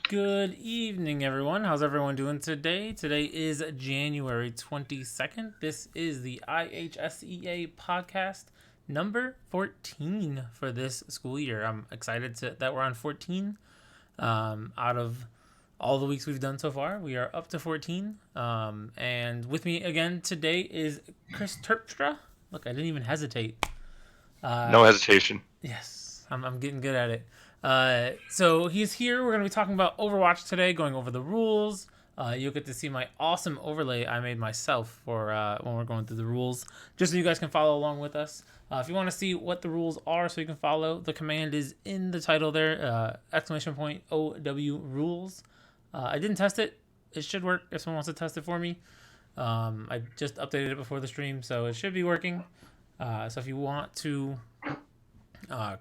Good evening, everyone. How's everyone doing today? Today is January 22nd. This is the IHSEA podcast number 14 for this school year. I'm excited that we're on 14. Out of all the weeks we've done so far, we are up to 14. And with me again today is Chris Terpstra. Look, I didn't even hesitate. No hesitation. Yes, I'm getting good at it. So he's here. We're going to be talking about Overwatch today, going over the rules. You'll get to see my awesome overlay I made myself for when we're going through the rules, just so you guys can follow along with us. If you want to see what the rules are so you can follow, the command is in the title there, exclamation point OW rules. I didn't test it. It should work if someone wants to test it for me. I just updated it before the stream, so it should be working. So if you want to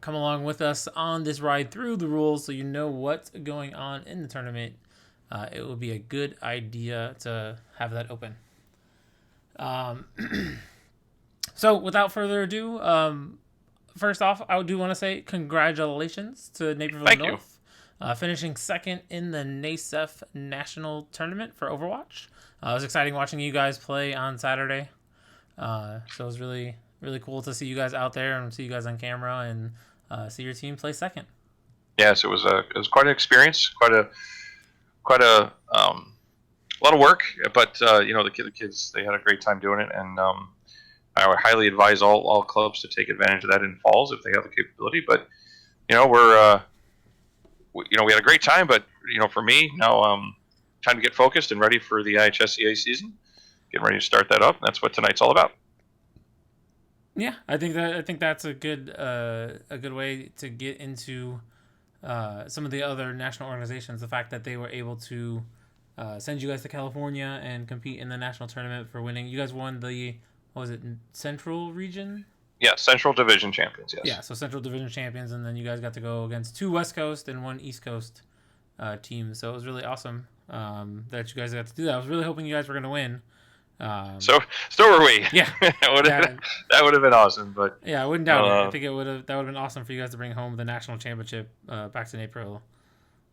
come along with us on this ride through the rules so you know what's going on in the tournament, it would be a good idea to have that open. So without further ado, first off, I do want to say congratulations to Naperville Thank North. Finishing second in the NASEF National Tournament for Overwatch. It was exciting watching you guys play on Saturday. So it was really cool to see you guys out there and see you guys on camera and see your team play second. Yes, it was quite an experience, quite a lot of work, but the kids, they had a great time doing it, and I would highly advise all clubs to take advantage of that in falls if they have the capability. But we had a great time, but for me now, time to get focused and ready for the IHSEA season, getting ready to start that up. And that's what tonight's all about. Yeah, I think that's a good way to get into some of the other national organizations. The fact that they were able to send you guys to California and compete in the national tournament for winning. You guys won the, what was it, Central region? Yeah, Central Division champions. Yes. Yeah, so Central Division champions, and then you guys got to go against 2 West Coast and 1 East Coast teams. So it was really awesome that you guys got to do that. I was really hoping you guys were going to win. So were we. Yeah, that would have been awesome. But yeah, I wouldn't doubt it. I think that would have been awesome for you guys to bring home the national championship back to Naperville.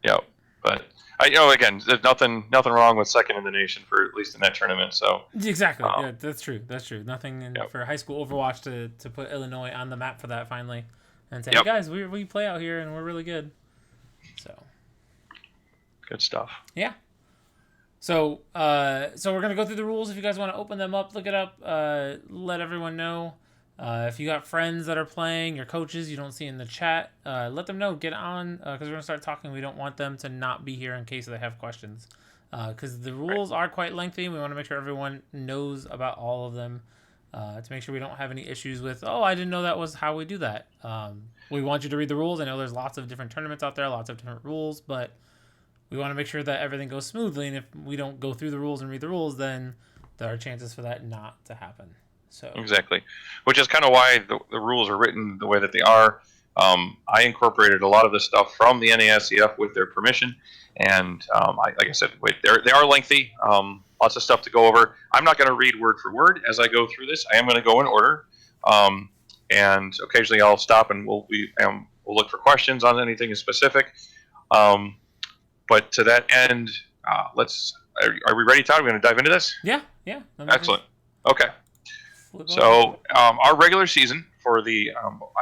Yeah, but again, there's nothing wrong with second in the nation for at least in that tournament. So exactly, yeah, that's true. Nothing for high school Overwatch to put Illinois on the map for that finally, and say, hey guys, we play out here and we're really good. So good stuff. Yeah. So we're gonna go through the rules. If you guys want to open them up, look it up. Let everyone know. If you got friends that are playing, your coaches you don't see in the chat, let them know. Get on because we're gonna start talking. We don't want them to not be here in case they have questions. Because the rules are quite lengthy. We want to make sure everyone knows about all of them. To make sure we don't have any issues with, I didn't know that was how we do that. We want you to read the rules. I know there's lots of different tournaments out there, lots of different rules, but we want to make sure that everything goes smoothly, and if we don't go through the rules and read the rules, then there are chances for that not to happen. So exactly, which is kind of why the rules are written the way that they are. I incorporated a lot of this stuff from the NASEF with their permission, and like I said, they are lengthy. Lots of stuff to go over. I'm not going to read word for word as I go through this. I am going to go in order, and occasionally I'll stop and we'll look for questions on anything specific. But to that end, are we ready, Todd? We're going to dive into this? Yeah. Excellent. Okay. So our regular season for the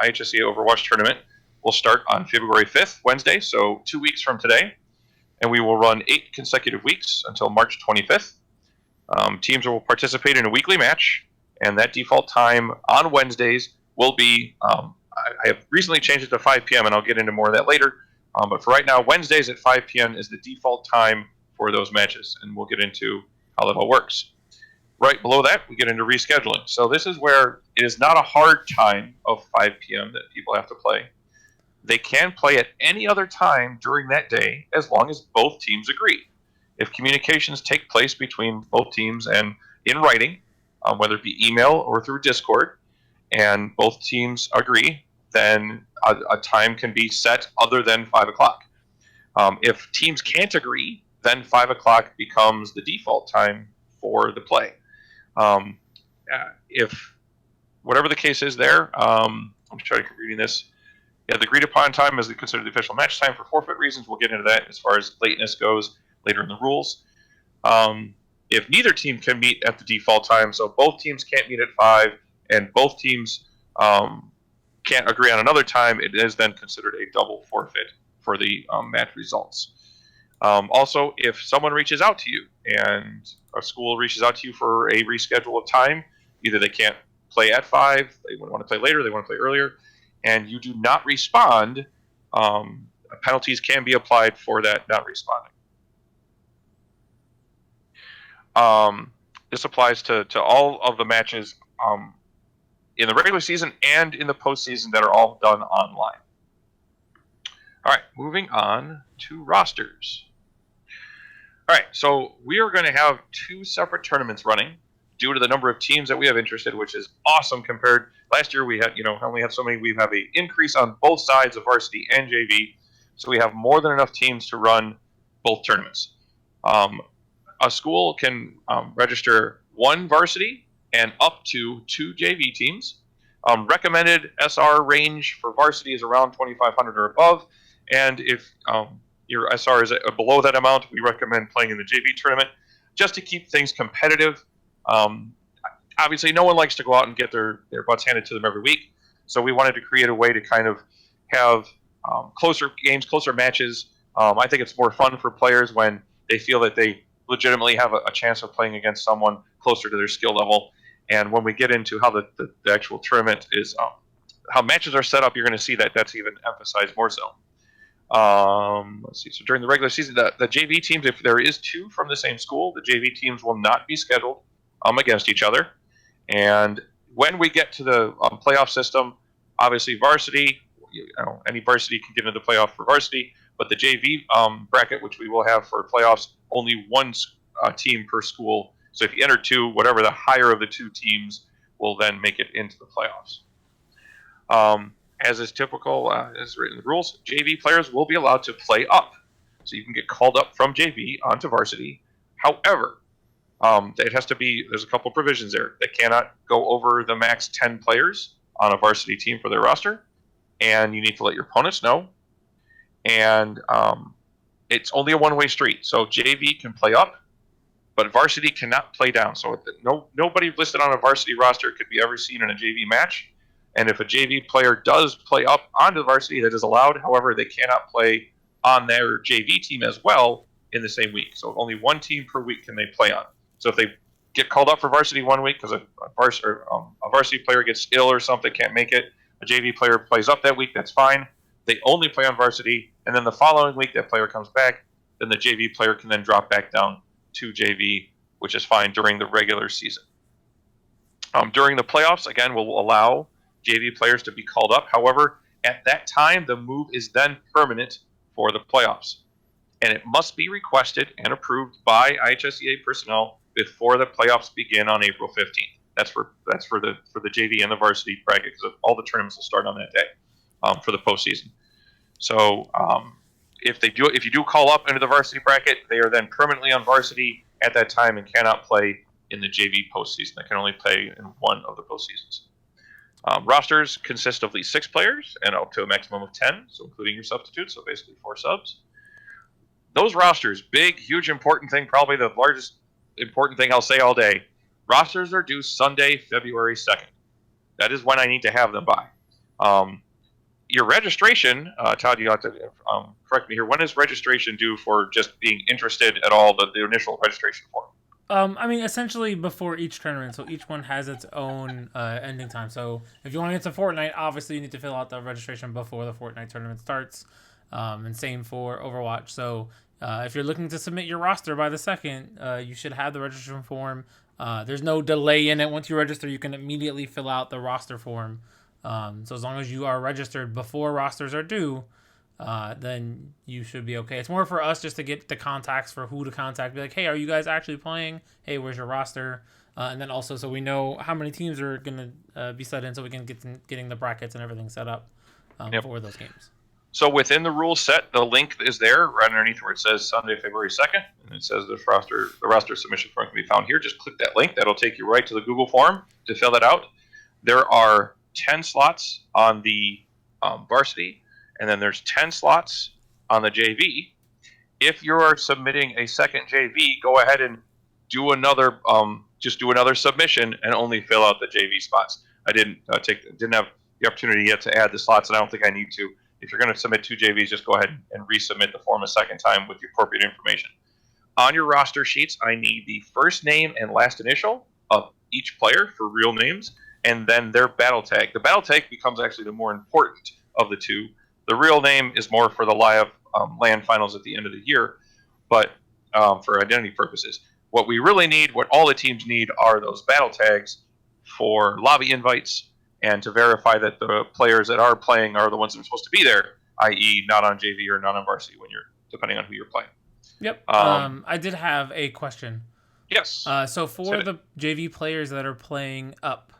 IHSEA Overwatch tournament will start on February 5th, Wednesday, so 2 weeks from today. And we will run 8 consecutive weeks until March 25th. Teams will participate in a weekly match, and that default time on Wednesdays will be, I have recently changed it to 5 p.m., and I'll get into more of that later. But for right now, Wednesdays at 5 p.m. is the default time for those matches, and we'll get into how that all works. Right below that, we get into rescheduling. So this is where it is not a hard time of 5 p.m. that people have to play. They can play at any other time during that day as long as both teams agree. If communications take place between both teams and in writing, whether it be email or through Discord, and both teams agree, then a time can be set other than 5 o'clock. If teams can't agree, then 5 o'clock becomes the default time for the play. If whatever the case is there, I'm trying to keep reading this. Yeah, the agreed upon time is considered the official match time for forfeit reasons. We'll get into that as far as lateness goes later in the rules. If neither team can meet at the default time, so both teams can't meet at 5, and both teams can't agree on another time, it is then considered a double forfeit for the match results. Also, if someone reaches out to you and a school reaches out to you for a reschedule of time, either they can't play at 5, they want to play later, they want to play earlier, and you do not respond, penalties can be applied for that not responding. This applies to all of the matches in the regular season and in the postseason that are all done online. All right, moving on to rosters. All right, so we are going to have 2 separate tournaments running due to the number of teams that we have interested, which is awesome compared. Last year we had, only had so many. We have an increase on both sides of varsity and JV, so we have more than enough teams to run both tournaments. A school can register 1 varsity and up to 2 JV teams. Recommended SR range for varsity is around 2,500 or above, and if your SR is below that amount, we recommend playing in the JV tournament just to keep things competitive. Obviously, no one likes to go out and get their butts handed to them every week, so we wanted to create a way to kind of have closer games, closer matches. I think it's more fun for players when they feel that they legitimately have a chance of playing against someone closer to their skill level. And when we get into how the actual tournament is, how matches are set up, you're going to see that that's even emphasized more so. Let's see. So during the regular season, the JV teams, if there is 2 from the same school, the JV teams will not be scheduled against each other. And when we get to the playoff system, obviously varsity, any varsity can get into the playoff for varsity, but the JV bracket, which we will have for playoffs, only 1 team per school. So if you enter 2, whatever the higher of the 2 teams will then make it into the playoffs. As is typical, as written in the rules, JV players will be allowed to play up. So you can get called up from JV onto varsity. However, it has to be, there's a couple of provisions there. They cannot go over the max 10 players on a varsity team for their roster. And you need to let your opponents know. And it's only a one-way street. So JV can play up, but varsity cannot play down. So nobody listed on a varsity roster could be ever seen in a JV match. And if a JV player does play up onto the varsity, that is allowed. However, they cannot play on their JV team as well in the same week. So only 1 team per week can they play on. So if they get called up for varsity one week because a varsity player gets ill or something, can't make it, a JV player plays up that week, that's fine. They only play on varsity, and then the following week that player comes back, then the JV player can then drop back down to JV, which is fine during the regular season. During the playoffs, again, we'll allow JV players to be called up. However, at that time, the move is then permanent for the playoffs. And it must be requested and approved by IHSEA personnel before the playoffs begin on April 15th. That's for the JV and the varsity bracket, because all the tournaments will start on that day for the postseason. So if you do call up into the varsity bracket, they are then permanently on varsity at that time and cannot play in the JV postseason. They can only play in one of the postseasons. Rosters consist of at least 6 players and up to a maximum of 10, so including your substitutes, so basically 4 subs. Those rosters, big, huge, important thing, probably the largest important thing I'll say all day. Rosters are due Sunday, February 2nd. That is when I need to have them by. Your registration, Todd, you have to correct me here. When is registration due for just being interested at all, the initial registration form? Essentially before each tournament, so each one has its own ending time. So if you want to get to Fortnite, obviously you need to fill out the registration before the Fortnite tournament starts. And same for Overwatch. So if you're looking to submit your roster by the 2nd, you should have the registration form. There's no delay in it. Once you register, you can immediately fill out the roster form. So as long as you are registered before rosters are due, then you should be okay. It's more for us just to get the contacts for who to contact. Be like, hey, are you guys actually playing? Hey, where's your roster? And then also so we know how many teams are going to be set in, so we can getting the brackets and everything set up for those games. So within the rule set, the link is there right underneath where it says Sunday, February 2nd, and it says the roster submission form can be found here. Just click that link. That'll take you right to the Google form to fill that out. There are 10 slots on the varsity, and then there's 10 slots on the JV. If you are submitting a second JV, go ahead and do another just do another submission and only fill out the JV spots. I didn't have the opportunity yet to add the slots, and I don't think I need to. If you're going to submit 2 JVs, just go ahead and resubmit the form a second time with the appropriate information. On your roster sheets, I need the first name and last initial of each player for real names, and then their battle tag. The battle tag becomes actually the more important of the two. The real name is more for the live LAN finals at the end of the year, but for identity purposes. What we really need, what all the teams need, are those battle tags for lobby invites and to verify that the players that are playing are the ones that are supposed to be there, i.e. not on JV or not on varsity when you're, depending on who you're playing. Yep. I did have a question. Yes. So for the JV players that are playing up,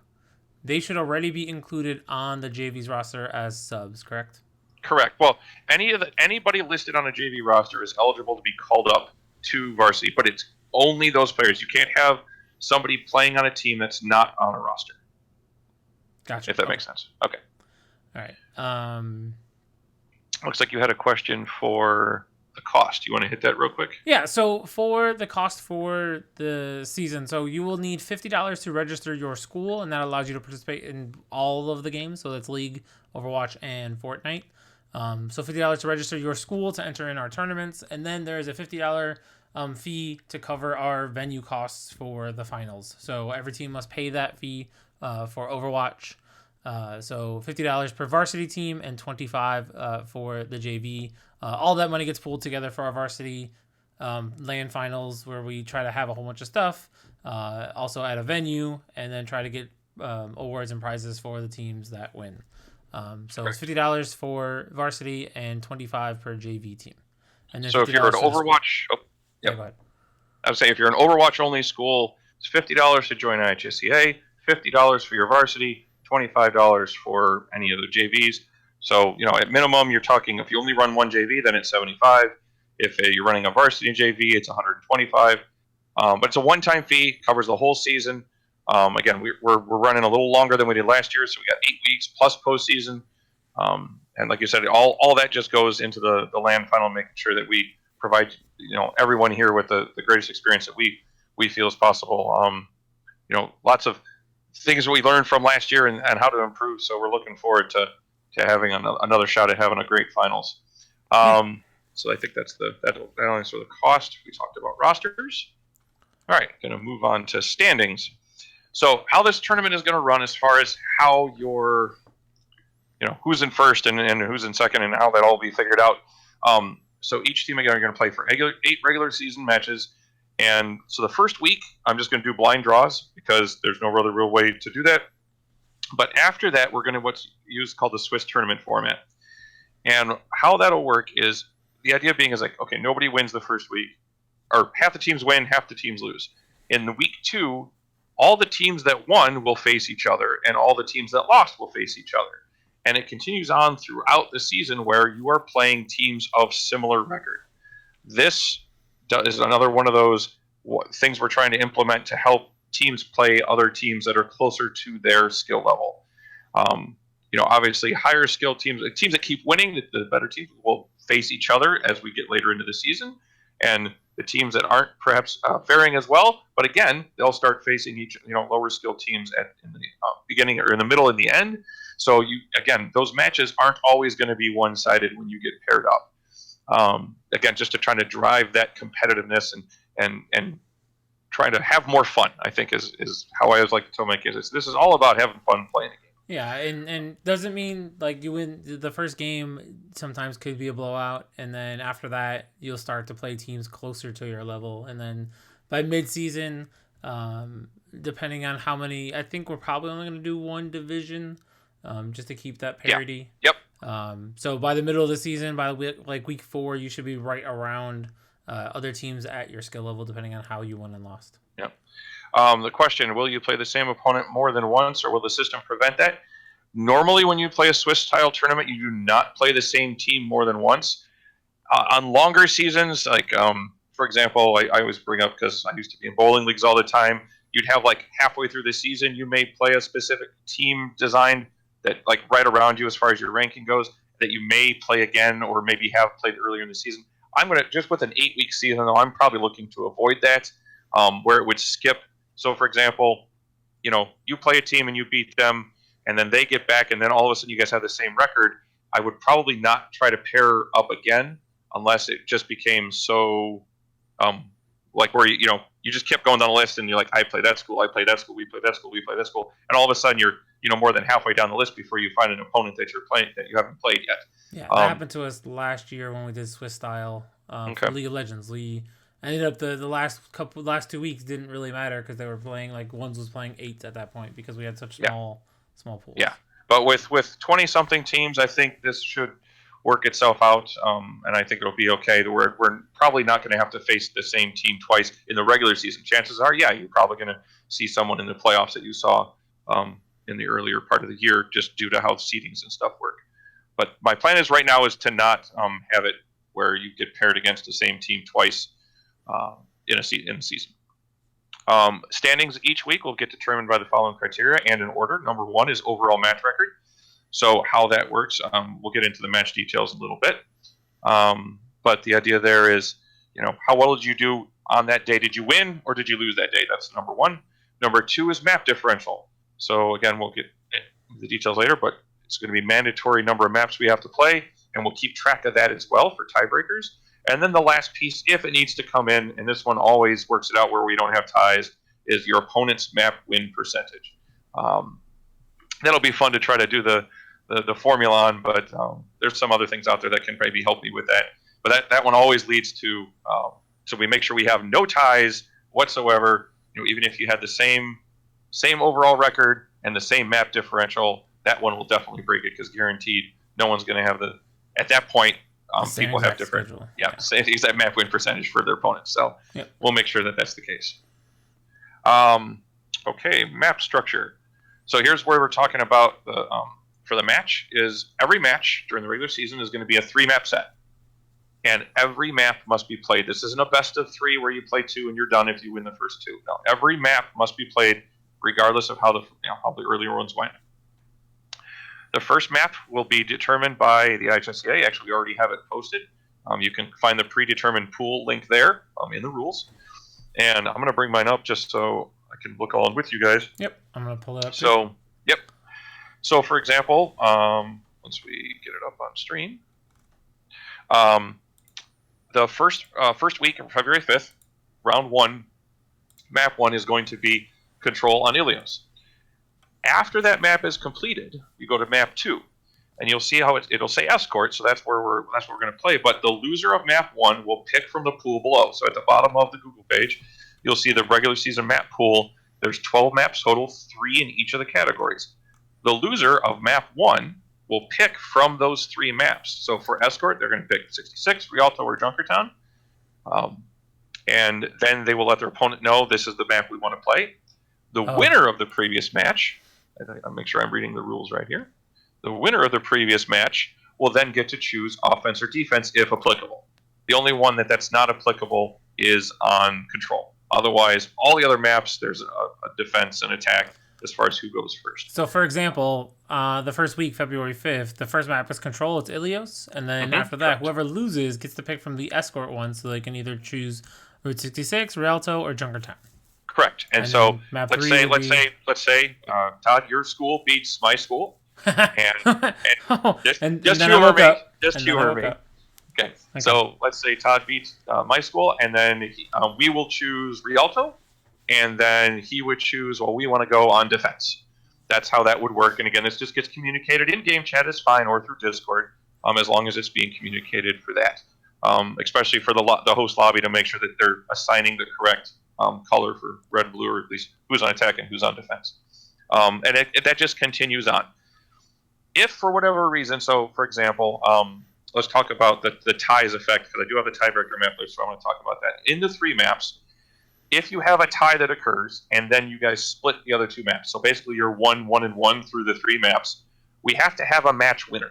they should already be included on the JV's roster as subs, correct? Correct. Well, anybody listed on a JV roster is eligible to be called up to varsity, but it's only those players. You can't have somebody playing on a team that's not on a roster. Gotcha. If that makes sense. Okay. All right. Looks like you had a question for the cost. You want to hit that real quick? Yeah. So for the cost for the season, so you will need $50 to register your school, and that allows you to participate in all of the games. So that's League, Overwatch, and Fortnite. So $50 to register your school to enter in our tournaments, and then there is a $50 fee to cover our venue costs for the finals. So every team must pay that fee for Overwatch. So $50 per varsity team and $25 for the JV. All that money gets pooled together for our varsity LAN finals, where we try to have a whole bunch of stuff. Also at a venue, and then try to get awards and prizes for the teams that win. So it's $50 for varsity and $25 per JV team. And then so if you're an Overwatch, go ahead. I would say if you're an Overwatch only school, it's $50 to join IHSEA, $50 for your varsity, $25 for any of the JVs. So at minimum, you're talking if you only run one JV, then it's $75. If you're running a varsity JV, it's $125. But it's a one-time fee, covers the whole season. Again, we're running a little longer than we did last year, so we got 8 weeks plus postseason. And like you said, all that just goes into the LAN final, making sure that we provide everyone here with the greatest experience that we feel is possible. Lots of things that we learned from last year and how to improve. So we're looking forward to having another shot at having a great finals. So I think that'll answer the cost. We talked about rosters. All right, going to move on to standings. So how this tournament is going to run as far as how your, who's in first and who's in second and how that all be figured out. So each team again are going to play for 8 regular season matches. And so the first week, I'm just going to do blind draws because there's no other real way to do that. But after that, we're going to what's used called the Swiss tournament format. And how that'll work is the idea being is like, okay, nobody wins the first week, or half the teams win, half the teams lose. In the week 2, all the teams that won will face each other, and all the teams that lost will face each other. And it continues on throughout the season where you are playing teams of similar record. This is another one of those things we're trying to implement to help teams play other teams that are closer to their skill level. Obviously, higher skill teams that keep winning, the better teams will face each other as we get later into the season. And the teams that aren't perhaps faring as well, but again, they'll start facing each lower skill teams in the beginning or in the middle and the end. So those matches aren't always going to be one-sided when you get paired up. Again, just to try to drive that competitiveness and try to have more fun, I think is how I always like to tell my kids. This is all about having fun playing a game. Yeah, and doesn't mean like you win the first game. Sometimes could be a blowout, and then after that you'll start to play teams closer to your level, and then by mid-season, depending on how many, I think we're probably only going to do one division, just to keep that parity. Yeah. Yep. So by the middle of the season, by week 4, you should be right around other teams at your skill level, depending on how you won and lost. Yep. The question, will you play the same opponent more than once, or will the system prevent that? Normally, when you play a Swiss-style tournament, you do not play the same team more than once. On longer seasons, like, for example, I always bring up, because I used to be in bowling leagues all the time, you'd have, like, halfway through the season, you may play a specific team designed that like right around you as far as your ranking goes that you may play again or maybe have played earlier in the season. I'm going to, just with an 8-week season, though, I'm probably looking to avoid that, where it would skip. So, for example, you play a team and you beat them, and then they get back, and then all of a sudden you guys have the same record. I would probably not try to pair up again unless it just became so, like where you just kept going down the list, and you're like, I play that school, I play that school, we play that school, we play that school, and all of a sudden you're more than halfway down the list before you find an opponent that you're playing that you haven't played yet. Yeah, that happened to us last year when we did Swiss style for League of Legends. We ended up the last 2 weeks didn't really matter because they were playing like ones was playing 8s at that point because we had such small pools. Yeah, but with 20-something teams, I think this should work itself out, and I think it'll be okay. We're probably not going to have to face the same team twice in the regular season. Chances are, you're probably going to see someone in the playoffs that you saw in the earlier part of the year, just due to how seedings and stuff work. But my plan is right now is to not have it where you get paired against the same team twice in a season. Standings each week will get determined by the following criteria and in order. Number 1 is overall match record. So how that works, we'll get into the match details a little bit. But the idea there is, how well did you do on that day? Did you win or did you lose that day? That's number 1. Number 2 is map differential. So again, we'll get into the details later, but it's going to be mandatory number of maps we have to play, and we'll keep track of that as well for tiebreakers. And then the last piece, if it needs to come in, and this one always works it out where we don't have ties, is your opponent's map win percentage. That'll be fun to try to do the formula on, but there's some other things out there that can maybe help me with that. But that one always leads to, so we make sure we have no ties whatsoever. Even if you had the same overall record and the same map differential, that one will definitely break it because guaranteed no one's going to have at that point, people have different, same exact map win percentage for their opponents. So we'll make sure that that's the case. Okay, map structure. So here's where we're talking about for the match is every match during the regular season is going to be a 3-map set. And every map must be played. This isn't a best of 3 where you play 2 and you're done if you win the first 2. No, every map must be played regardless of how the earlier ones went. The first map will be determined by the IHSEA. Actually, we already have it posted. You can find the predetermined pool link there in the rules. And I'm going to bring mine up just so I can look on with you guys. Yep, I'm going to pull it up. So, So, for example, once we get it up on stream, the first week of February 5th, round 1, map 1 is going to be Control on Ilios. After that map is completed, you go to map 2, and you'll see how it'll say Escort, so that's where we're going to play. But the loser of map 1 will pick from the pool below. So at the bottom of the Google page, you'll see the regular season map pool. There's 12 maps total, 3 in each of the categories. The loser of map 1 will pick from those 3 maps. So for Escort, they're going to pick 66, Rialto, or Junkertown. And then they will let their opponent know this is the map we want to play. The winner of the previous match, I'll make sure I'm reading the rules right here. The winner of the previous match will then get to choose offense or defense if applicable. The only one that's not applicable is on Control. Otherwise, all the other maps, there's a defense and attack as far as who goes first. So, for example, the first week, February 5th, the first map is Control, it's Ilios. And then after that, whoever loses gets to pick from the Escort one, so they can either choose Route 66, Rialto, or Junkertown. Correct. And so let's say, Todd, your school beats my school, and just humor me. Just humor me. Okay. So let's say Todd beats my school, and then we will choose Rialto, and then he would choose. Well, we want to go on defense. That's how that would work. And again, this just gets communicated in game chat is fine, or through Discord, as long as it's being communicated for that. Especially for the host lobby to make sure that they're assigning the correct color for red and blue, or at least who's on attack and who's on defense. And that just continues on. If for whatever reason, so for example, let's talk about the ties effect, because I do have the tiebreaker map list, so I want to talk about that. In the 3 maps, if you have a tie that occurs, and then you guys split the other 2 maps, so basically you're 1-1-1 through the 3 maps, we have to have a match winner.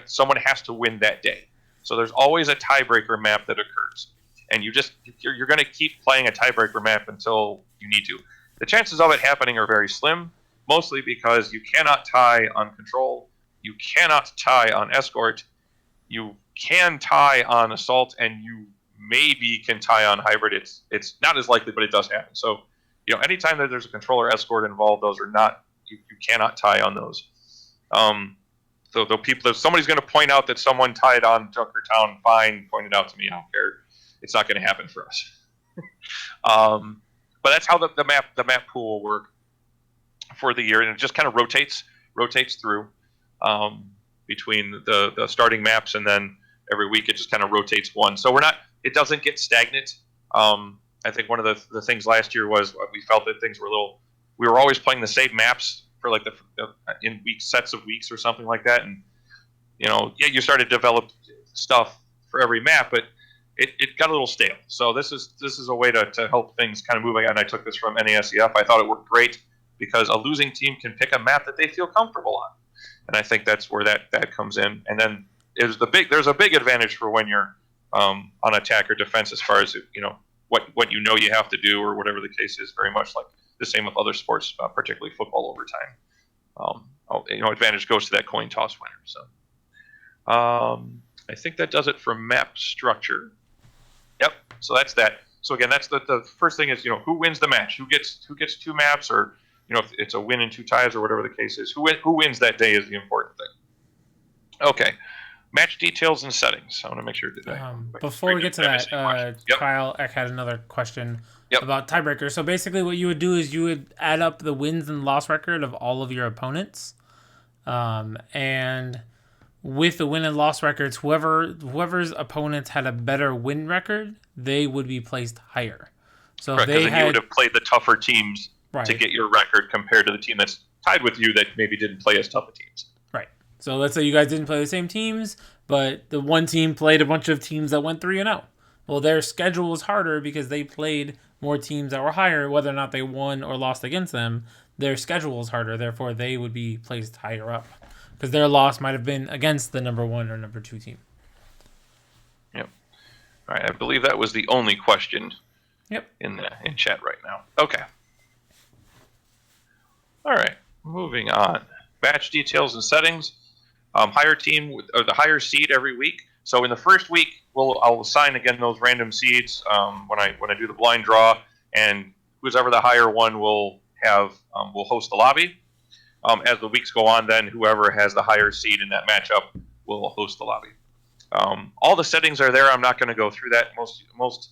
Someone has to win that day. So there's always a tiebreaker map that occurs. And you're going to keep playing a tiebreaker map until you need to. The chances of it happening are very slim. mostly because you cannot tie on control, you cannot tie on escort, you can tie on assault, and you maybe can tie on hybrid. It's not as likely, but it does happen. So, anytime that there's a controller escort involved, those are not you cannot tie on those. So if somebody's going to point out that someone tied on Junkertown, fine, point it out to me. I don't care. It's not going to happen for us. But that's how the map pool will work for the year, and it just kind of rotates through between the starting maps, and then every week it just kind of rotates one. So it doesn't get stagnant. I think one of the things last year was we felt that things were we were always playing the same maps for like in sets of weeks or something like that, and you started to develop stuff for every map, but it got a little stale. So this is a way to help things kind of move. And I took this from NASEF. I thought it worked great because a losing team can pick a map that they feel comfortable on, and I think that's where that comes in. And then there's a big advantage for when you're on attack or defense as far as what you have to do or whatever the case is. Very much like the same with other sports, particularly football overtime. Advantage goes to that coin toss winner. So I think that does it for map structure. Yep. So that's that. So again, that's the first thing is who wins the match, who gets 2 maps, or if it's a win and 2 ties or whatever the case is, who wins that day is the important thing. Okay. Match details and settings. I want to make sure before we get to that, Yep. Kyle Eck had another question Yep. about tiebreaker. So basically, what you would do is you would add up the wins and loss record of all of your opponents, and with the win and loss records, whoever's opponents had a better win record, they would be placed higher. So correct, they you would have played the tougher teams to get your record compared to the team that's tied with you that maybe didn't play as tough of teams. Right. So let's say you guys didn't play the same teams, but the one team played a bunch of teams that went 3-0. Well, their schedule was harder because they played more teams that were higher, whether or not they won or lost against them. Their schedule was harder, therefore they would be placed higher up because their loss might have been against the number 1 or number 2 team. Yep. All right. I believe that was the only question. Yep. In chat right now. Okay. All right. Moving on. Batch details and settings. Higher team or the higher seed every week. So in the first week, I'll assign again those random seeds when I do the blind draw, and who's ever the higher one will host the lobby. As the weeks go on, then whoever has the higher seed in that matchup will host the lobby. All the settings are there. I'm not going to go through that. Most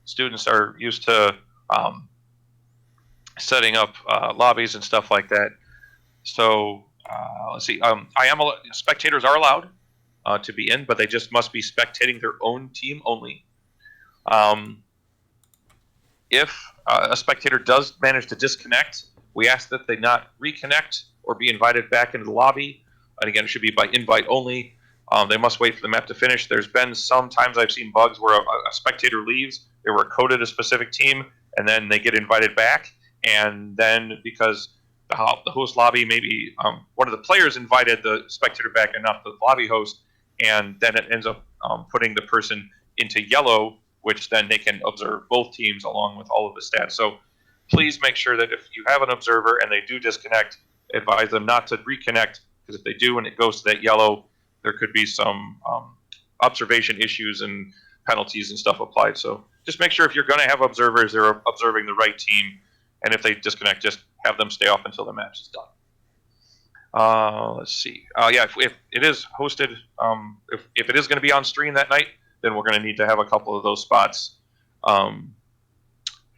students are used to setting up lobbies and stuff like that. So let's see. Spectators are allowed to be in, but they just must be spectating their own team only. If a spectator does manage to disconnect, we ask that they not reconnect or be invited back into the lobby. And again, it should be by invite only. They must wait for the map to finish. There's been some times I've seen bugs where a spectator leaves, they were coded a specific team, and then they get invited back. And then because the host lobby, maybe one of the players invited the spectator back and not the lobby host, and then it ends up putting the person into yellow, which then they can observe both teams along with all of the stats. So please make sure that if you have an observer and they do disconnect, advise them not to reconnect, because if they do and it goes to that yellow, there could be some observation issues and penalties and stuff applied. So just make sure if you're going to have observers, they're observing the right team, and if they disconnect, just have them stay off until the match is done. Let's see. If it is hosted, if it is going to be on stream that night, then we're going to need to have a couple of those spots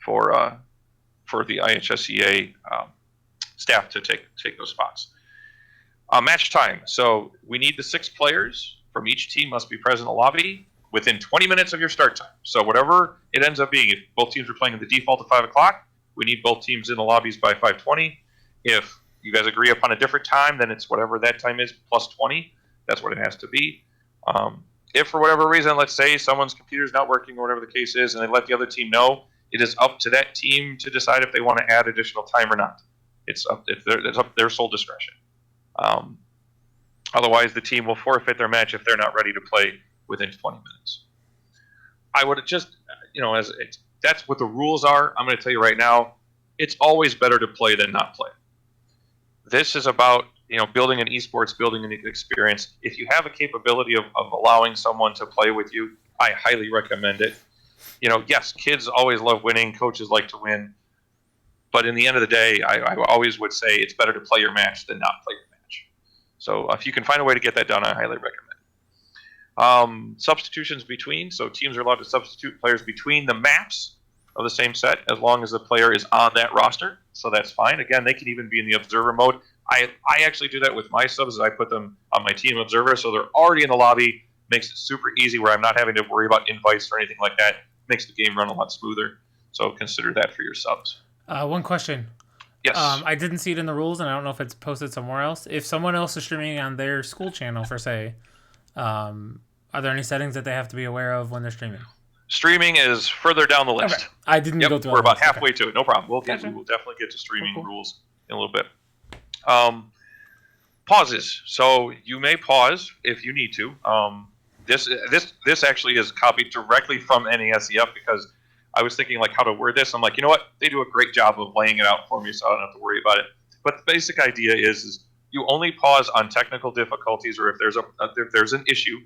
for the IHSEA staff to take those spots. Match time. So we need the 6 players from each team must be present in the lobby within 20 minutes of your start time. So whatever it ends up being, if both teams are playing at the default at 5 o'clock, we need both teams in the lobbies by 5:20. If you guys agree upon a different time, then it's whatever that time is plus 20. That's what it has to be. If for whatever reason, let's say someone's computer is not working or whatever the case is, and they let the other team know, it is up to that team to decide if they want to add additional time or not. It's up to their sole discretion. Otherwise, the team will forfeit their match if they're not ready to play within 20 minutes. I would just, that's what the rules are. I'm going to tell you right now, it's always better to play than not play. This is about building an esports, building an experience. If you have a capability of allowing someone to play with you, I highly recommend it. Yes, kids always love winning, coaches like to win, but in the end of the day, I always would say it's better to play your match than not play your match. So if you can find a way to get that done, I highly recommend it. Substitutions between, so teams are allowed to substitute players between the maps of the same set as long as the player is on that roster, so that's fine. Again, they can even be in the observer mode. I actually do that with my subs. I put them on my team observer, so they're already in the lobby. Makes it super easy where I'm not having to worry about invites or anything like that. Makes the game run a lot smoother. So consider that for your subs. One question. Yes. I didn't see it in the rules, and I don't know if it's posted somewhere else. If someone else is streaming on their school channel, for say, are there any settings that they have to be aware of when they're streaming? Streaming is further down the list. Okay. I didn't go through. We're about halfway to it. No problem. We will definitely get to streaming rules in a little bit. Pauses. So you may pause if you need to. This actually is copied directly from NASEF because I was thinking like how to word this. I'm like, you know what? They do a great job of laying it out for me, so I don't have to worry about it. But the basic idea is you only pause on technical difficulties or if there's an issue,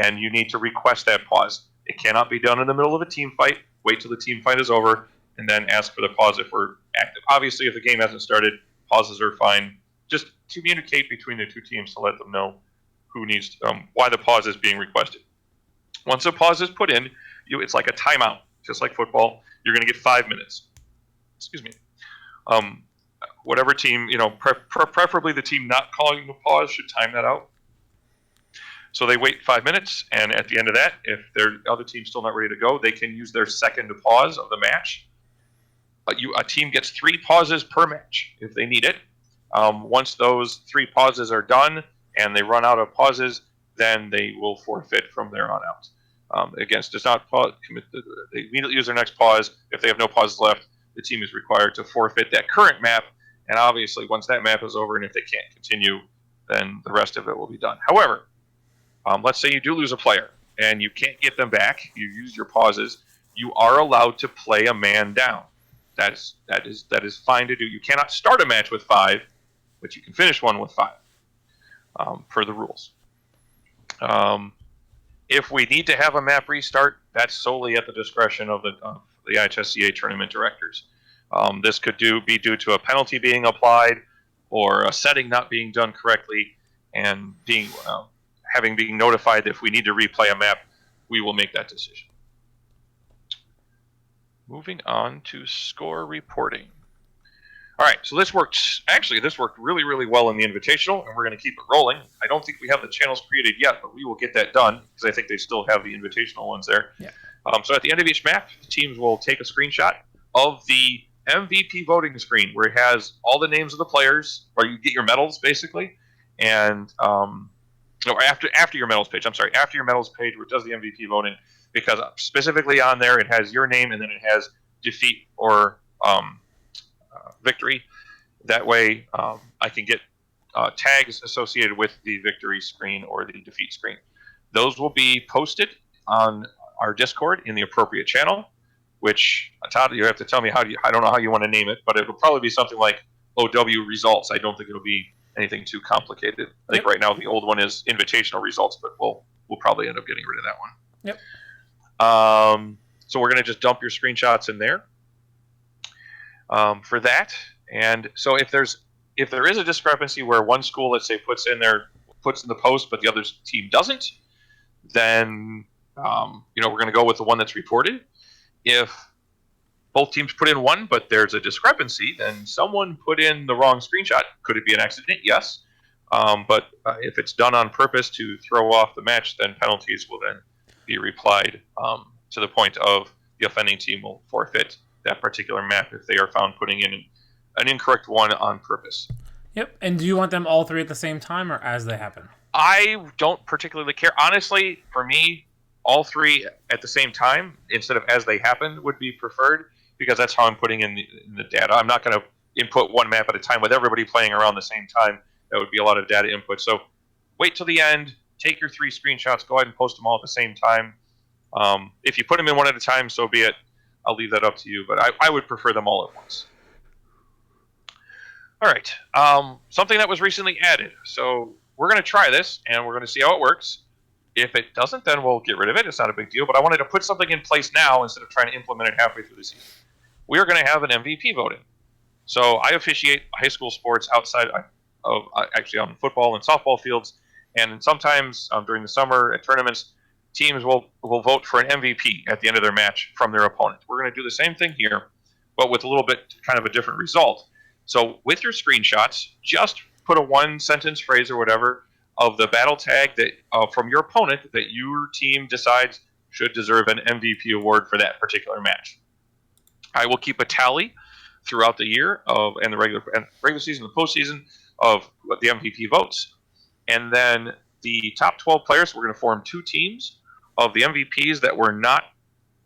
and you need to request that pause. It cannot be done in the middle of a team fight. Wait till the team fight is over, and then ask for the pause if we're active. Obviously, if the game hasn't started, pauses are fine. Just communicate between the two teams to let them know who needs why the pause is being requested. Once a pause is put in, it's like a timeout, just like football. You're going to get 5 minutes. Excuse me. Whatever team, preferably the team not calling the pause should time that out. So they wait 5 minutes, and at the end of that, if their other team's still not ready to go, they can use their second pause of the match. A team gets 3 pauses per match if they need it. Once those 3 pauses are done and they run out of pauses, then they will forfeit from there on out. Does not pause, they immediately use their next pause. If they have no pauses left, the team is required to forfeit that current map. And obviously, once that map is over, and if they can't continue, then the rest of it will be done. However, let's say you do lose a player and you can't get them back. You use your pauses. You are allowed to play a man down. That is fine to do. You cannot start a match with 5, but you can finish one with 5 per the rules. If we need to have a map restart, that's solely at the discretion of the IHSEA tournament directors. This could be due to a penalty being applied or a setting not being done correctly, and being notified that if we need to replay a map, we will make that decision. Moving on to score reporting. All right, so this worked really, really well in the Invitational, and we're going to keep it rolling. I don't think we have the channels created yet, but we will get that done because I think they still have the Invitational ones there. Yeah. So at the end of each map, the teams will take a screenshot of the MVP voting screen where it has all the names of the players, or you get your medals, basically, and after your medals page. I'm sorry, after your medals page where it does the MVP voting, because specifically on there it has your name and then it has defeat or victory. That way I can get tags associated with the victory screen or the defeat screen. Those will be posted on our Discord in the appropriate channel, which, Todd, you have to tell me I don't know how you want to name it, but it will probably be something like OW results. I don't think it'll be anything too complicated. I think right now the old one is invitational results, but we'll probably end up getting rid of that one. Yep. So we're going to just dump your screenshots in there for that. And so if there is a discrepancy where one school, let's say, puts in the post, but the other team doesn't, then we're going to go with the one that's reported. If both teams put in one, but there's a discrepancy, then someone put in the wrong screenshot. Could it be an accident? Yes. But if it's done on purpose to throw off the match, then penalties will then be replied to the point of the offending team will forfeit that particular map if they are found putting in an incorrect one on purpose. Yep. And do you want them all 3 at the same time or as they happen? I don't particularly care. Honestly, for me, all 3 at the same time instead of as they happen would be preferred, because that's how I'm putting in the data. I'm not going to input one map at a time with everybody playing around the same time. That would be a lot of data input. So wait till the end, take your 3 screenshots, go ahead and post them all at the same time. If you put them in one at a time, so be it. I'll leave that up to you, but I would prefer them all at once. All right. Something that was recently added. So we're going to try this, and we're going to see how it works. If it doesn't, then we'll get rid of it. It's not a big deal. But I wanted to put something in place now instead of trying to implement it halfway through the season. We are going to have an MVP voting. So I officiate high school sports outside of actually on football and softball fields, and sometimes during the summer at tournaments, teams will vote for an MVP at the end of their match from their opponent. We're going to do the same thing here, but with a little bit kind of a different result. So with your screenshots, just put a one sentence phrase or whatever of the battle tag that from your opponent that your team decides should deserve an MVP award for that particular match. I will keep a tally throughout the year and the regular season, the postseason of the MVP votes, and then the top 12 players. We're going to form two teams of the MVPs that were not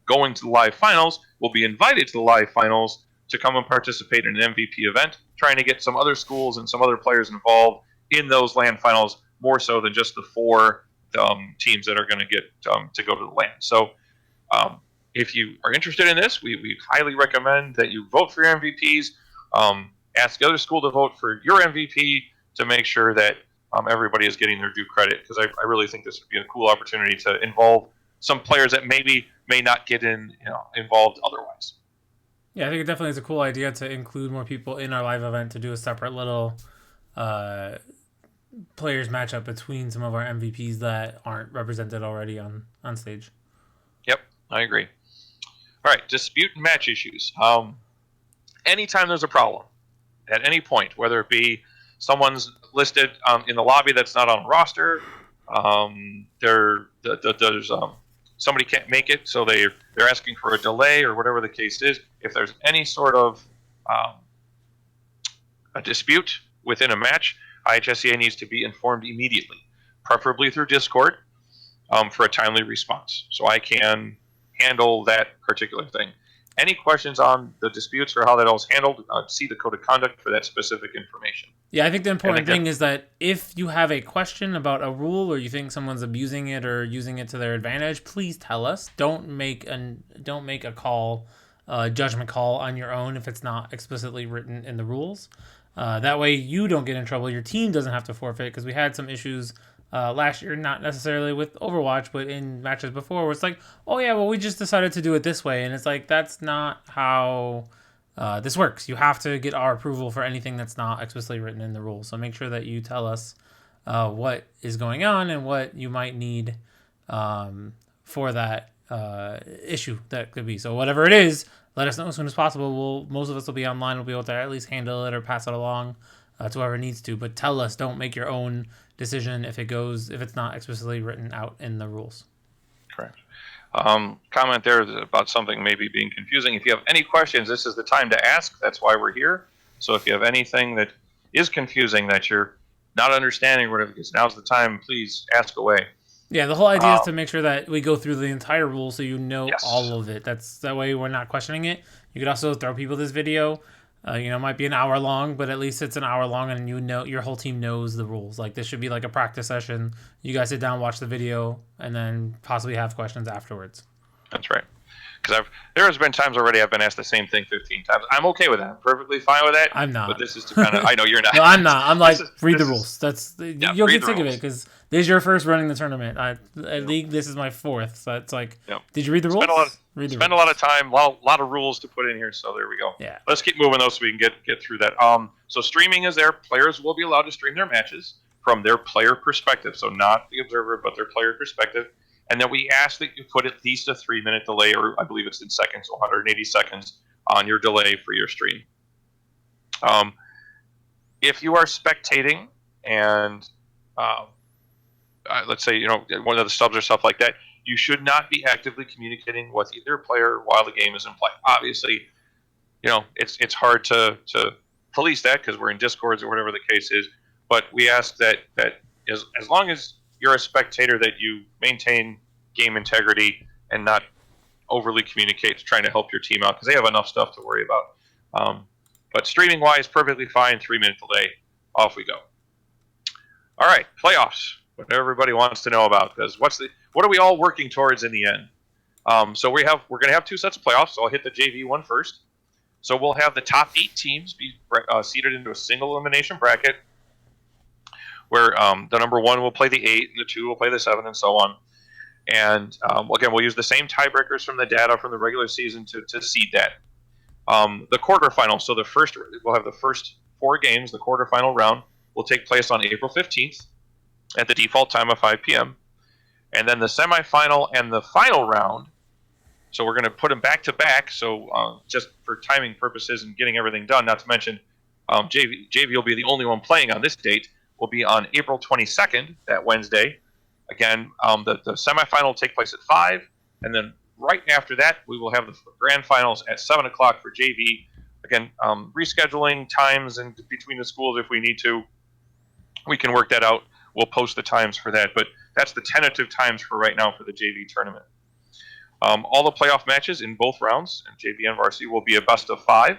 going to the live finals. Will be invited to the live finals to come and participate in an MVP event, trying to get some other schools and some other players involved in those land finals, more so than just the four teams that are going to get to go to the land. So if you are interested in this, we highly recommend that you vote for your MVPs. Ask the other school to vote for your MVP to make sure that everybody is getting their due credit, because I really think this would be a cool opportunity to involve some players that maybe may not get involved otherwise. Yeah, I think it definitely is a cool idea to include more people in our live event to do a separate little players matchup between some of our MVPs that aren't represented already on stage. Yep, I agree. All right, dispute and match issues. Anytime there's a problem, at any point, whether it be someone's listed in the lobby that's not on a roster, there's somebody can't make it, so they're asking for a delay or whatever the case is. If there's any sort of a dispute within a match, IHSEA needs to be informed immediately, preferably through Discord, for a timely response, so I can handle that particular thing. Any questions on the disputes or how that all is handled, see the code of conduct for that specific information. Yeah, I think the important thing is that if you have a question about a rule or you think someone's abusing it or using it to their advantage, please tell us. Don't make a call, judgment call on your own if it's not explicitly written in the rules. That way you don't get in trouble. Your team doesn't have to forfeit, because we had some issues last year, not necessarily with Overwatch, but in matches before, where it's like, oh yeah, well, we just decided to do it this way, and it's like, that's not how this works. You have to get our approval for anything that's not explicitly written in the rules. So make sure that you tell us what is going on and what you might need for that issue that could be. So whatever it is, let us know as soon as possible. Most of us will be online. We'll be able to at least handle it or pass it along to whoever needs to. But tell us. Don't make your own decision if it's not explicitly written out in the rules. Correct. Comment there about something maybe being confusing. If you have any questions, this is the time to ask. That's why we're here. So if you have anything that is confusing, that you're not understanding, whatever, now's the time. Please ask away. Yeah, the whole idea is to make sure that we go through the entire rule so you know yes. all of it. That way we're not questioning it. You could also throw people this video. It might be an hour long, but at least it's an hour long, and your whole team knows the rules. Like, this should be like a practice session. You guys sit down, watch the video, and then possibly have questions afterwards. That's right. Because there has been times already I've been asked the same thing 15 times. I'm okay with that. I'm perfectly fine with that. I'm not. But this is to kind of. I know you're not. No, I'm not. I'm like, read the rules. You'll get sick of it, because this is your first running the tournament. At league, this is my fourth. So it's like, did you read the rules? Spend a lot of time, a lot of rules to put in here. So there we go. Yeah. Let's keep moving though, so we can get through that. So streaming is there. Players will be allowed to stream their matches from their player perspective. So not the observer, but their player perspective. And then we ask that you put at least a 3-minute delay, or I believe it's in seconds, so 180 seconds on your delay for your stream. If you are spectating and let's say one of the subs or stuff like that, you should not be actively communicating with either player while the game is in play. Obviously, it's hard to police that because we're in Discords or whatever the case is. But we ask that as long as you're a spectator, that you maintain game integrity and not overly communicate trying to help your team out, because they have enough stuff to worry about. But streaming wise, perfectly fine. 3-minute delay, off we go. All right, playoffs. What everybody wants to know about, because what are we all working towards in the end? So we're going to have 2 sets of playoffs. So I'll hit the JV one first. So we'll have the top 8 teams be seeded into a single elimination bracket, where the number 1 will play the 8, and the 2 will play the 7, and so on. And again, we'll use the same tiebreakers from the data from the regular season to seed that. The quarterfinals, so we'll have the first 4 games. The quarterfinal round will take place on April 15th at the default time of 5 p.m. And then the semifinal and the final round, so we're going to put them back to back. So just for timing purposes and getting everything done, not to mention JV will be the only one playing on this date, will be on April 22nd, that Wednesday. Again, the semifinal will take place at 5, and then right after that, we will have the grand finals at 7 o'clock for JV. Again, rescheduling times and between the schools if we need to, we can work that out. We'll post the times for that, but that's the tentative times for right now for the JV tournament. All the playoff matches in both rounds, JV and varsity, will be a best of 5.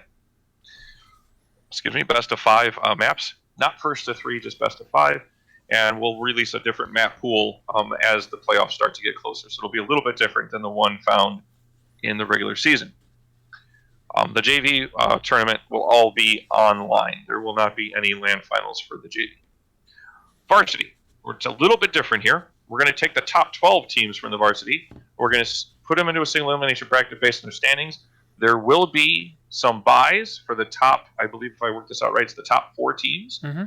Best of 5 maps. Not first to 3, just best of 5. And we'll release a different map pool as the playoffs start to get closer. So it'll be a little bit different than the one found in the regular season. The JV tournament will all be online. There will not be any LAN finals for the JV. Varsity, it's a little bit different here. We're going to take the top 12 teams from the varsity. We're going to put them into a single elimination bracket based on their standings. There will be some buys for the top, I believe if I work this out right, it's the top 4 teams. Mm-hmm.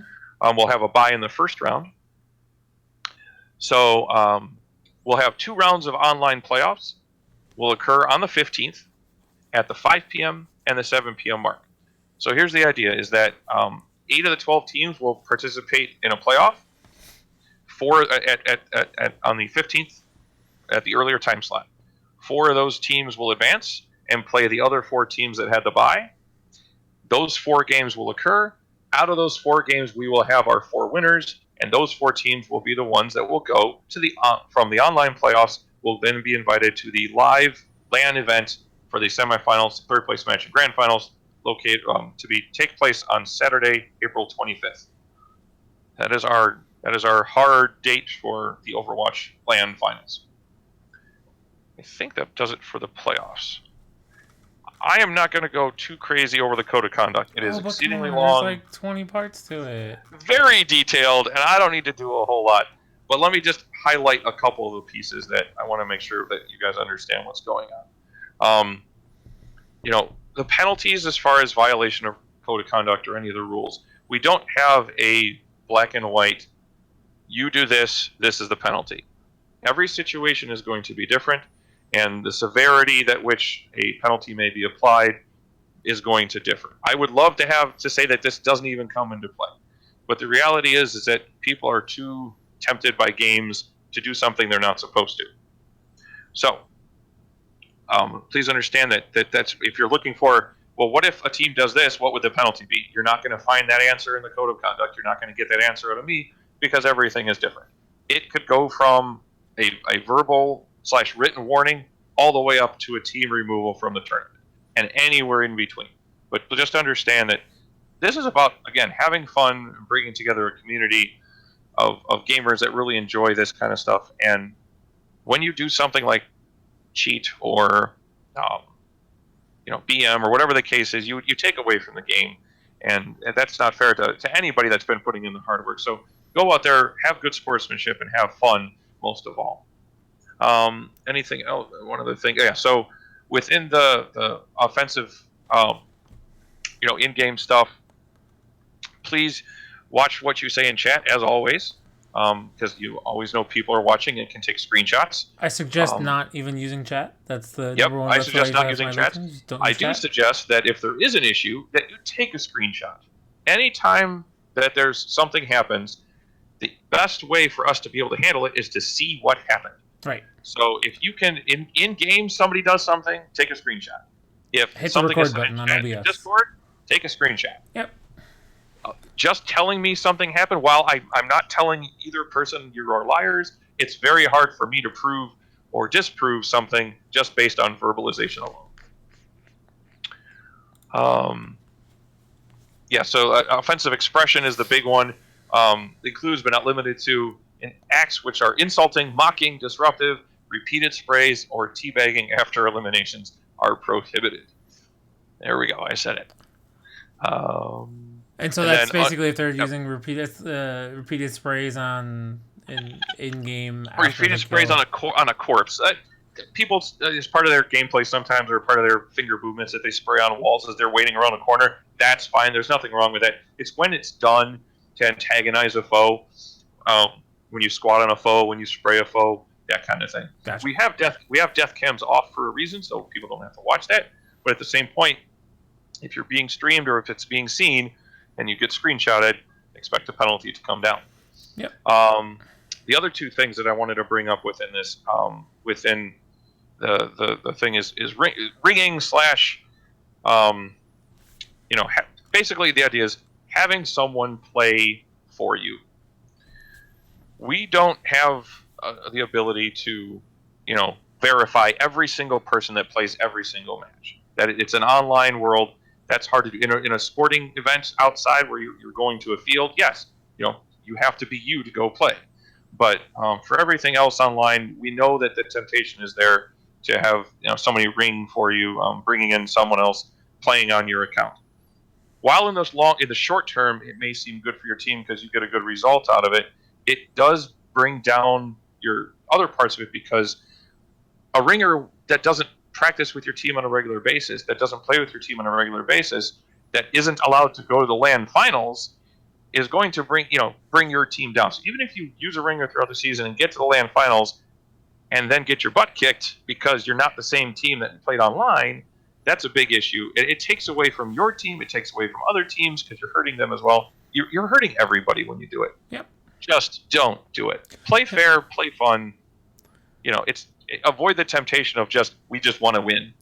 We'll have a bye in the first round. So we'll have 2 rounds of online playoffs will occur on the 15th at the 5 p.m. and the 7 p.m. mark. So here's the idea, is that 8 of the 12 teams will participate in a playoff. 4 on the 15th at the earlier time slot. 4 of those teams will advance and play the other 4 teams that had the bye. Those 4 games will occur. Out of those 4 games, we will have our 4 winners, and those 4 teams will be the ones that will go to from the online playoffs. Will then be invited to the live LAN event for the semifinals, third place match, and grand finals, located take place on Saturday, April 25th. That is our hard date for the Overwatch LAN finals. I think that does it for the playoffs. I am not going to go too crazy over the code of conduct. It is exceedingly long. There's like 20 parts to it. Very detailed, and I don't need to do a whole lot. But let me just highlight a couple of the pieces that I want to make sure that you guys understand what's going on. The penalties as far as violation of code of conduct or any of the rules, we don't have a black and white, you do this, this is the penalty. Every situation is going to be different, and the severity that which a penalty may be applied is going to differ. I would love to say that this doesn't even come into play, but the reality is that people are too tempted by games to do something they're not supposed to. So please understand that's if you're looking for, well, what if a team does this, what would the penalty be? You're not going to find that answer in the code of conduct. You're not going to get that answer out of me, because everything is different. It could go from a verbal / written warning all the way up to a team removal from the tournament, and anywhere in between. But just understand that this is about, again, having fun, bringing together a community of gamers that really enjoy this kind of stuff. And when you do something like cheat or BM or whatever the case is, you take away from the game, and that's not fair to anybody that's been putting in the hard work. So go out there, have good sportsmanship, and have fun most of all. Anything else? One other thing, yeah. So within the offensive, in-game stuff, please watch what you say in chat as always, because you always know people are watching and can take screenshots. I suggest not even using chat. That's the yep. number one. I suggest not using chat. I do chat. suggest that if there is an issue, that you take a screenshot. Anytime that there's something happens, the best way for us to be able to handle it is to see what happened. Right. So if you can, in game, somebody does something, take a screenshot. If hit something the is record button on OBS. in Discord, take a screenshot. Yep. Just telling me something happened, while I'm not telling either person you are liars, it's very hard for me to prove or disprove something just based on verbalization alone. So offensive expression is the big one. Includes but not limited to acts which are insulting, mocking, disruptive, repeated sprays, or teabagging after eliminations are prohibited. There we go. I said it. And so that's basically if they're using repeated sprays on in game. Or repeated sprays on a corpse. People, as part of their gameplay sometimes, or part of their finger movements that they spray on walls as they're waiting around a corner. That's fine. There's nothing wrong with that. It's when it's done to antagonize a foe. When you squat on a foe, when you spray a foe, that kind of thing. Gotcha. We have death cams off for a reason, so people don't have to watch that. But at the same point, if you're being streamed or if it's being seen and you get screenshotted, expect a penalty to come down. Yep. The other two things that I wanted to bring up within this, within the thing is ringing / basically the idea is having someone play for you. We don't have the ability to, verify every single person that plays every single match. That it's an online world. That's hard to do. In a sporting event outside where you're going to a field, yes, you have to be you to go play. But for everything else online, we know that the temptation is there to have somebody ring for you, bringing in someone else playing on your account. While in the short term, it may seem good for your team because you get a good result out of it, it does bring down your other parts of it, because a ringer that doesn't practice with your team on a regular basis, that doesn't play with your team on a regular basis, that isn't allowed to go to the LAN finals, is going to bring your team down. So even if you use a ringer throughout the season and get to the LAN finals and then get your butt kicked because you're not the same team that played online, that's a big issue. It takes away from your team. It takes away from other teams because you're hurting them as well. You're hurting everybody when you do it. Yep. Just don't do it. Play fair, play fun. Avoid the temptation of we just want to win.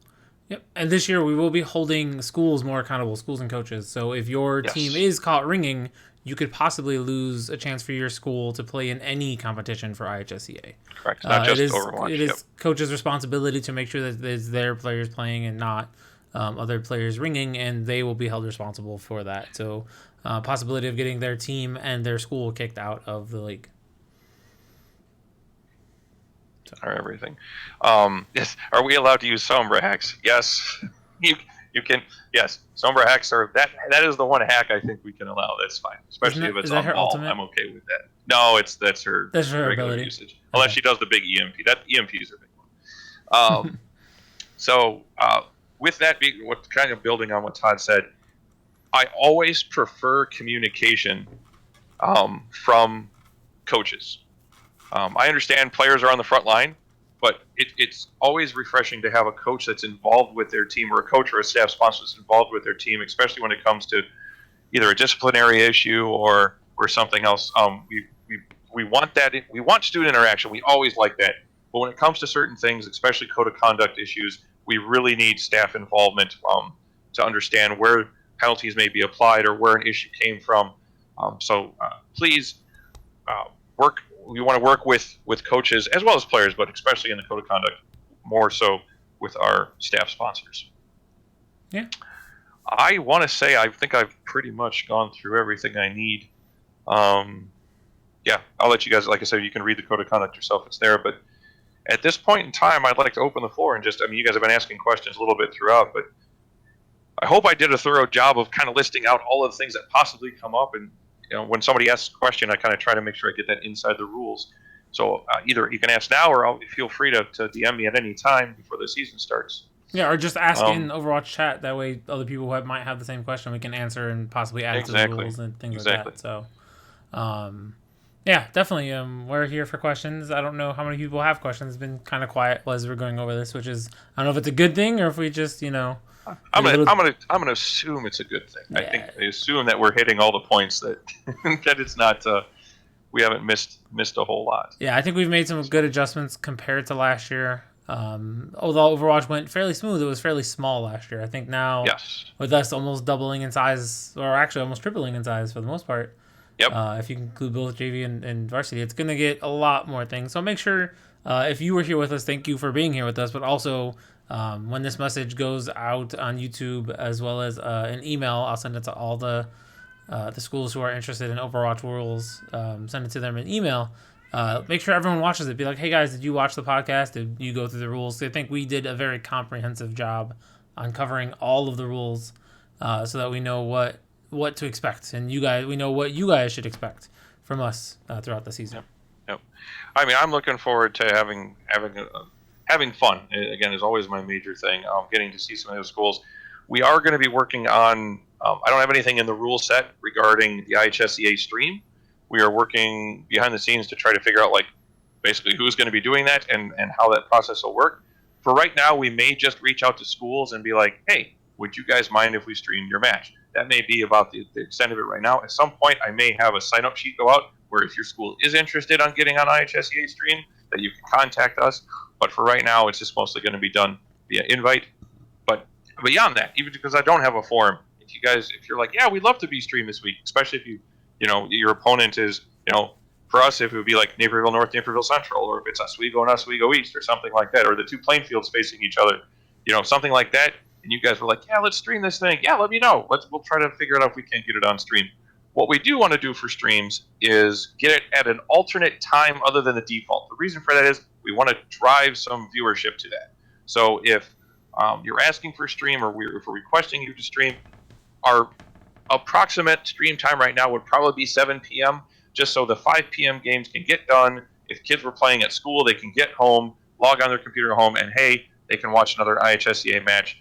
Yep. And this year we will be holding schools more accountable, schools and coaches. So if your team is caught ringing, you could possibly lose a chance for your school to play in any competition for IHSEA. Correct. Not just Overwatch. It is coaches' responsibility to make sure that it's their players playing and not other players ringing, and they will be held responsible for that. So possibility of getting their team and their school kicked out of the league. Or everything. Yes. Are we allowed to use Sombra hacks? Yes. You can. Yes. Sombra hacks are that is the one hack I think we can allow. That's fine. Especially if it's on ball. Ultimate? I'm okay with that. No, that's her regular ability. Usage. Unless she does the big EMP. That EMP is a big one. So with that being what kind of building on what Todd said, I always prefer communication from coaches. I understand players are on the front line, but it's always refreshing to have a coach that's involved with their team, or a coach or a staff sponsor that's involved with their team, especially when it comes to either a disciplinary issue or something else. We want that. We want student interaction. We always like that. But when it comes to certain things, especially code of conduct issues, we really need staff involvement to understand where penalties may be applied or where an issue came from. So please work. We want to work with coaches as well as players, but especially in the code of conduct, more so with our staff sponsors. Yeah. I want to say I think I've pretty much gone through everything I need. Yeah, I'll let you guys, like I said, you can read the code of conduct yourself. It's there. But at this point in time, I'd like to open the floor and you guys have been asking questions a little bit throughout, but I hope I did a thorough job of kind of listing out all of the things that possibly come up. And when somebody asks a question, I kind of try to make sure I get that inside the rules. So either you can ask now, or feel free to DM me at any time before the season starts. Yeah, or just ask in Overwatch chat. That way, other people who might have the same question, we can answer and possibly add to the rules and things like that. So, yeah, definitely. We're here for questions. I don't know how many people have questions. It's been kind of quiet as we're going over this, which is, I don't know if it's a good thing or if we just, I'm gonna assume it's a good thing. Yeah. I think they assume that we're hitting all the points that that it's not. We haven't missed a whole lot. Yeah, I think we've made some good adjustments compared to last year. Although Overwatch went fairly smooth, it was fairly small last year. I think now, with us almost doubling in size, or actually almost tripling in size for the most part. Yep. If you include both JV and varsity, it's going to get a lot more things. So make sure if you were here with us, thank you for being here with us. But also, when this message goes out on YouTube as well as an email, I'll send it to all the schools who are interested in Overwatch rules. Send it to them in email. Make sure everyone watches it. Be like, hey guys, did you watch the podcast? Did you go through the rules? I think we did a very comprehensive job on covering all of the rules, so that we know what to expect, and we know what you guys should expect from us throughout the season. Yep. Yep. I mean, I'm looking forward to having fun. Again, is always my major thing. Getting to see some of those schools. We are going to be working on. I don't have anything in the rule set regarding the IHSEA stream. We are working behind the scenes to try to figure out basically who's going to be doing that and how that process will work. For right now, we may just reach out to schools and be like, hey, would you guys mind if we streamed your match? That may be about the extent of it right now. At some point, I may have a sign-up sheet go out where if your school is interested on getting on IHSEA stream, that you can contact us. But for right now, it's just mostly going to be done via invite. But beyond that, even because I don't have a forum, if you're like, yeah, we'd love to be streamed this week, especially if your opponent is, for us, if it would be like Naperville North, Naperville Central, or if it's Oswego and Oswego East, or something like that, or the two playing fields facing each other, something like that, and you guys were like, yeah, let's stream this thing. Yeah, let me know. We'll try to figure it out if we can't get it on stream. What we do want to do for streams is get it at an alternate time other than the default. The reason for that is we want to drive some viewership to that. So if you're asking for a stream, or if we're requesting you to stream, our approximate stream time right now would probably be 7 p.m., just so the 5 p.m. games can get done. If kids were playing at school, they can get home, log on their computer at home, and hey, they can watch another IHSEA match,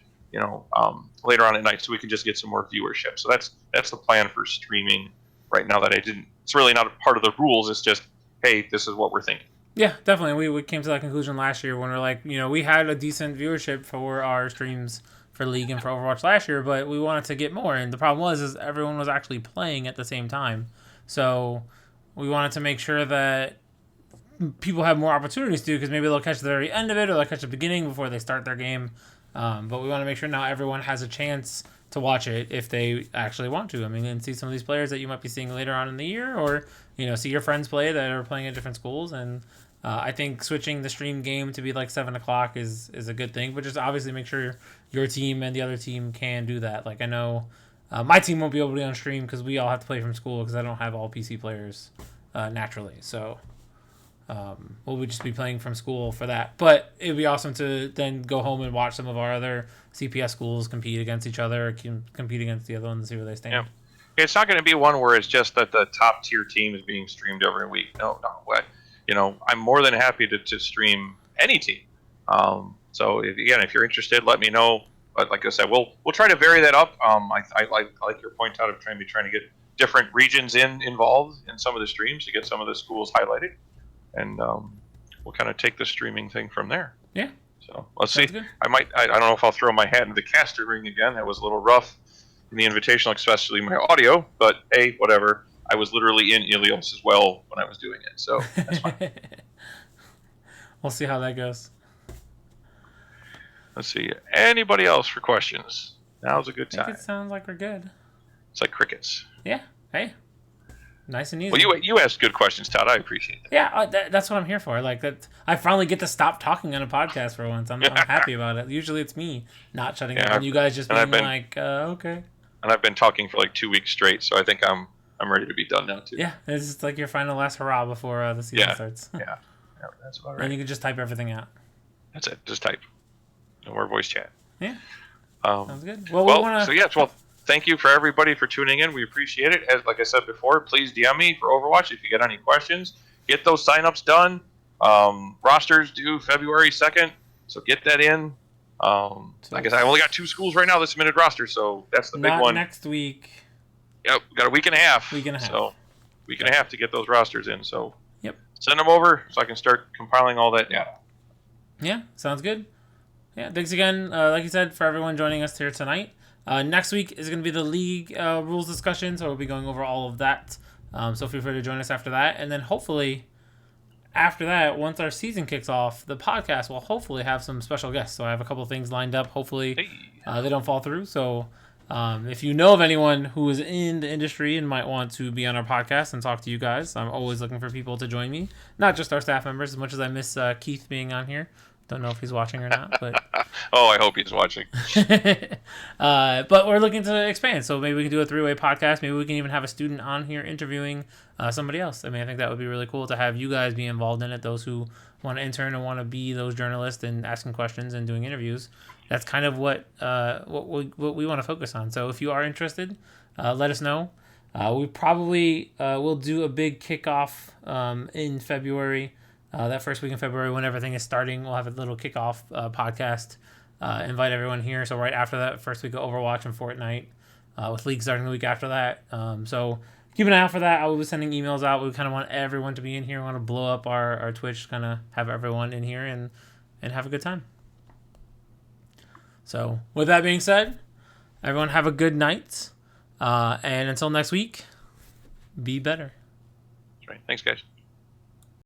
later on at night, so we can just get some more viewership. So that's the plan for streaming right now. It's really not a part of the rules. It's just, hey, this is what we're thinking. Yeah, definitely. We came to that conclusion last year when we're like, we had a decent viewership for our streams for League and for Overwatch last year, but we wanted to get more. And the problem is everyone was actually playing at the same time. So we wanted to make sure that people have more opportunities to, because maybe they'll catch the very end of it or they'll catch the beginning before they start their game. But we want to make sure now everyone has a chance to watch it if they actually want to. I mean, and see some of these players that you might be seeing later on in the year, or see your friends play that are playing at different schools. And I think switching the stream game to be like 7 o'clock is a good thing, but just obviously make sure your team and the other team can do that. Like I know my team won't be able to be on stream because we all have to play from school because I don't have all PC players naturally. So we'll just be playing from school for that. But it would be awesome to then go home and watch some of our other CPS schools compete against each other, or compete against the other ones and see where they stand. Yeah. It's not going to be one where it's just that the top tier team is being streamed every week. No. I'm more than happy to stream any team. So if you're interested, let me know. But like I said, we'll try to vary that up. I like your point out of trying to get different regions involved in some of the streams to get some of the schools highlighted, and we'll kind of take the streaming thing from there. Yeah. So let's see. Good. I don't know if I'll throw my hat into the caster ring again. That was a little rough in the invitational, especially my audio. But hey, whatever. I was literally in Ilios as well when I was doing it, so that's fine. We'll see how that goes. Let's see. Anybody else for questions? Now's a good time. I think it sounds like we're good. It's like crickets. Yeah. Hey. Nice and easy. Well, you asked good questions, Todd. I appreciate that. Yeah, that's what I'm here for. Like that, I finally get to stop talking on a podcast for once. I'm happy about it. Usually it's me not shutting up, and you guys just being okay. And I've been talking for like 2 weeks straight, so I think I'm ready to be done now too. Yeah, it's just like your final last hurrah before the season starts. Yeah, that's about right. And you can just type everything out. That's it. Just type. No more voice chat. Yeah. Sounds good. Well, thank you for everybody for tuning in. We appreciate it. As like I said before, please DM me for Overwatch if you get any questions. Get those signups done. Rosters due February 2nd, so get that in. Like I said, I only got 2 schools right now that submitted rosters, so that's the big one. Next week. Yep, we got a week and a half. So week and a half to get those rosters in. So send them over so I can start compiling all that data. Yeah, sounds good. Yeah, thanks again, like you said, for everyone joining us here tonight. Next week is going to be the league rules discussion, so we'll be going over all of that. So feel free to join us after that. And then hopefully after that, once our season kicks off, the podcast will hopefully have some special guests. So I have a couple of things lined up. Hopefully they don't fall through. So if you know of anyone who is in the industry and might want to be on our podcast and talk to you guys, I'm always looking for people to join me. Not just our staff members, as much as I miss Keith being on here. Don't know if he's watching or not, but Oh, I hope he's watching. but we're looking to expand, so maybe we can do a 3-way podcast. Maybe we can even have a student on here interviewing somebody else. I mean, I think that would be really cool to have you guys be involved in it. Those who want to intern and want to be those journalists and asking questions and doing interviews. That's kind of what we want to focus on. So if you are interested, let us know. We probably will do a big kickoff in February. That first week in February, when everything is starting, we'll have a little kickoff podcast. Invite everyone here. So right after that, first week of Overwatch and Fortnite, with League starting the week after that. So keep an eye out for that. I will be sending emails out. We kind of want everyone to be in here. We want to blow up our Twitch, kind of have everyone in here and have a good time. So with that being said, everyone have a good night. And until next week, be better. That's right. Thanks, guys.